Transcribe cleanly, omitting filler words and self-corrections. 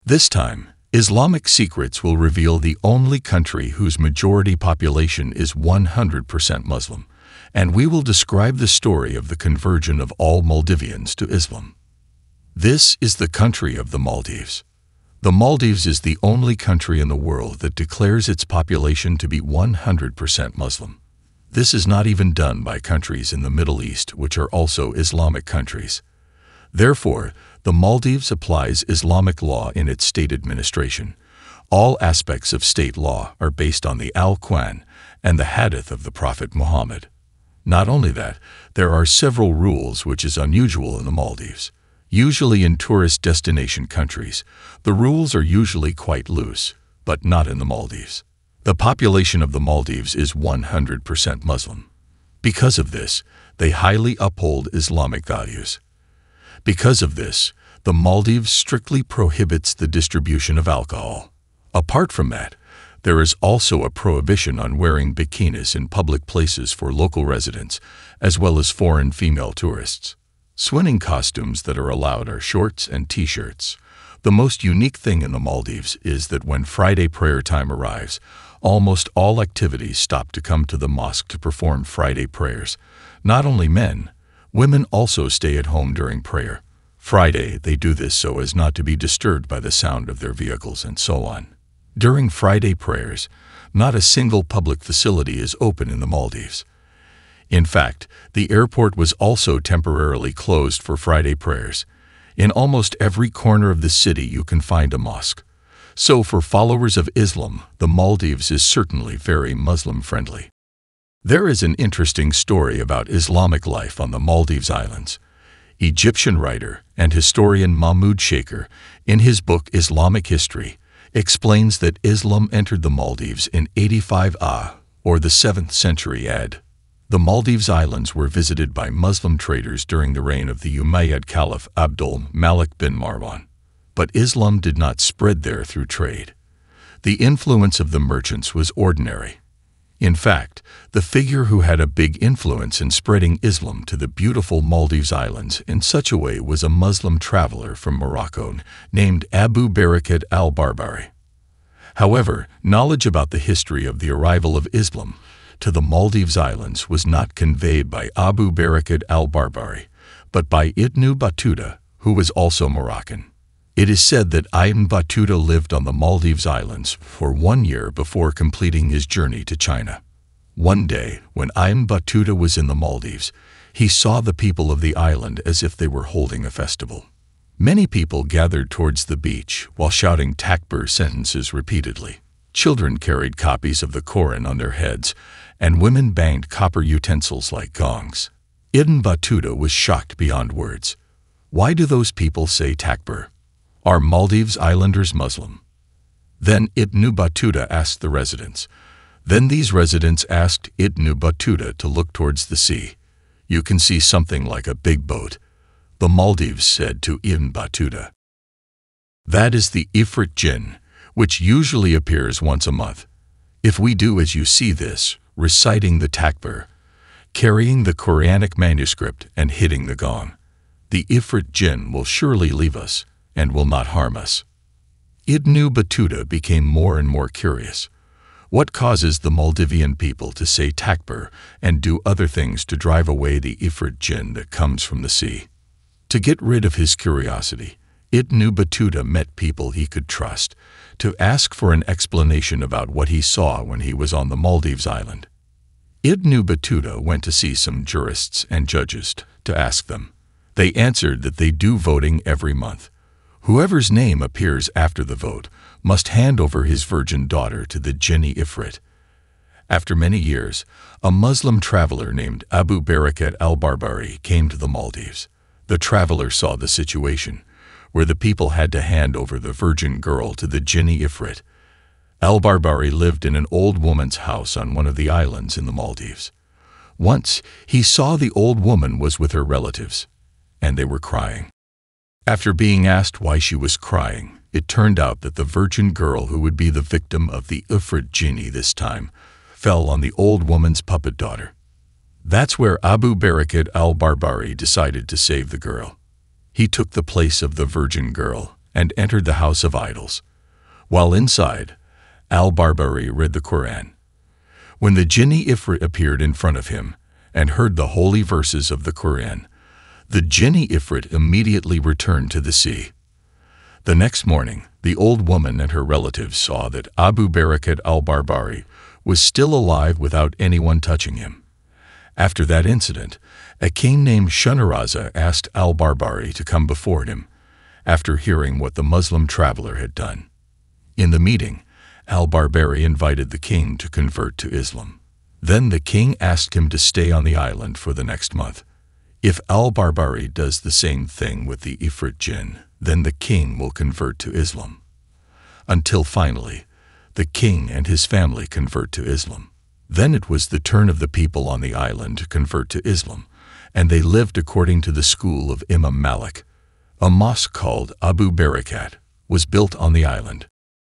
This time, Islamic Secrets will reveal the only country whose majority population is 100% Muslim, and we will describe the story of the conversion of all Maldivians to Islam. This is the country of the Maldives. The Maldives is the only country in the world that declares its population to be 100% Muslim. This is not even done by countries in the Middle East, which are also Islamic countries. Therefore, the Maldives applies Islamic law in its state administration. All aspects of state law are based on the Qu'an and the hadith of the Prophet Muhammad. Not only that, there are several rules which is unusual in the Maldives. Usually in tourist destination countries, the rules are usually quite loose, but not in the Maldives. The population of the Maldives is 100% Muslim. Because of this, they highly uphold Islamic values. Because of this, the Maldives strictly prohibits the distribution of alcohol. Apart from that, there is also a prohibition on wearing bikinis in public places for local residents, as well as foreign female tourists. Swimming costumes that are allowed are shorts and t-shirts. The most unique thing in the Maldives is that when Friday prayer time arrives, almost all activities stop to come to the mosque to perform Friday prayers. Not only men, women also stay at home during prayer. Friday, they do this so as not to be disturbed by the sound of their vehicles and so on. During Friday prayers, not a single public facility is open in the Maldives. In fact, the airport was also temporarily closed for Friday prayers. In almost every corner of the city you can find a mosque. So for followers of Islam, the Maldives is certainly very Muslim-friendly. There is an interesting story about Islamic life on the Maldives Islands. Egyptian writer and historian Mahmud Shaker, in his book Islamic History, explains that Islam entered the Maldives in 85 AH, or the 7th century AD. The Maldives Islands were visited by Muslim traders during the reign of the Umayyad Caliph Abdul Malik bin Marwan. But Islam did not spread there through trade. The influence of the merchants was ordinary. In fact, the figure who had a big influence in spreading Islam to the beautiful Maldives Islands in such a way was a Muslim traveler from Morocco named Abu Barakat al-Barbari. However, knowledge about the history of the arrival of Islam to the Maldives Islands was not conveyed by Abu Barakat al-Barbari, but by Ibn Battuta, who was also Moroccan. It is said that Ibn Battuta lived on the Maldives Islands for 1 year before completing his journey to China. One day, when Ibn Battuta was in the Maldives, he saw the people of the island as if they were holding a festival. Many people gathered towards the beach while shouting takbir sentences repeatedly. Children carried copies of the Qur'an on their heads, and women banged copper utensils like gongs. Ibn Battuta was shocked beyond words. Why do those people say takbir? Are Maldives Islanders Muslim? Then Ibn Battuta asked the residents. Then these residents asked Ibn Battuta to look towards the sea. You can see something like a big boat. The Maldives said to Ibn Battuta. That is the Ifrit jinn, which usually appears once a month. If we do as you see this, reciting the takbir, carrying the Quranic manuscript and hitting the gong, the Ifrit jinn will surely leave us and will not harm us. Ibn Battuta became more and more curious. What causes the Maldivian people to say takbir and do other things to drive away the Ifrit jinn that comes from the sea? To get rid of his curiosity, Ibn Battuta met people he could trust to ask for an explanation about what he saw when he was on the Maldives island. Ibn Battuta went to see some jurists and judges to ask them. They answered that they do voting every month. Whoever's name appears after the vote must hand over his virgin daughter to the Jinni Ifrit. After many years, a Muslim traveler named Abu Barakat al-Barbari came to the Maldives. The traveler saw the situation, where the people had to hand over the virgin girl to the Jinni Ifrit. Al-Barbari lived in an old woman's house on one of the islands in the Maldives. Once, he saw the old woman was with her relatives, and they were crying. After being asked why she was crying, it turned out that the virgin girl who would be the victim of the Ifrit Jinni this time fell on the old woman's puppet daughter. That's where Abu Barakat al-Barbari decided to save the girl. He took the place of the virgin girl and entered the house of idols. While inside, al-Barbari read the Qur'an. When the Jinni Ifrit appeared in front of him and heard the holy verses of the Qur'an, the Jinni Ifrit immediately returned to the sea. The next morning, the old woman and her relatives saw that Abu Barakat al-Barbari was still alive without anyone touching him. After that incident, a king named Shunaraza asked al-Barbari to come before him, after hearing what the Muslim traveler had done. In the meeting, al-Barbari invited the king to convert to Islam. Then the king asked him to stay on the island for the next month. If al-Barbari does the same thing with the Ifrit jinn, then the king will convert to Islam. Until finally, the king and his family convert to Islam. Then it was the turn of the people on the island to convert to Islam, and they lived according to the school of Imam Malik. A mosque called Abu Barakat was built on the island.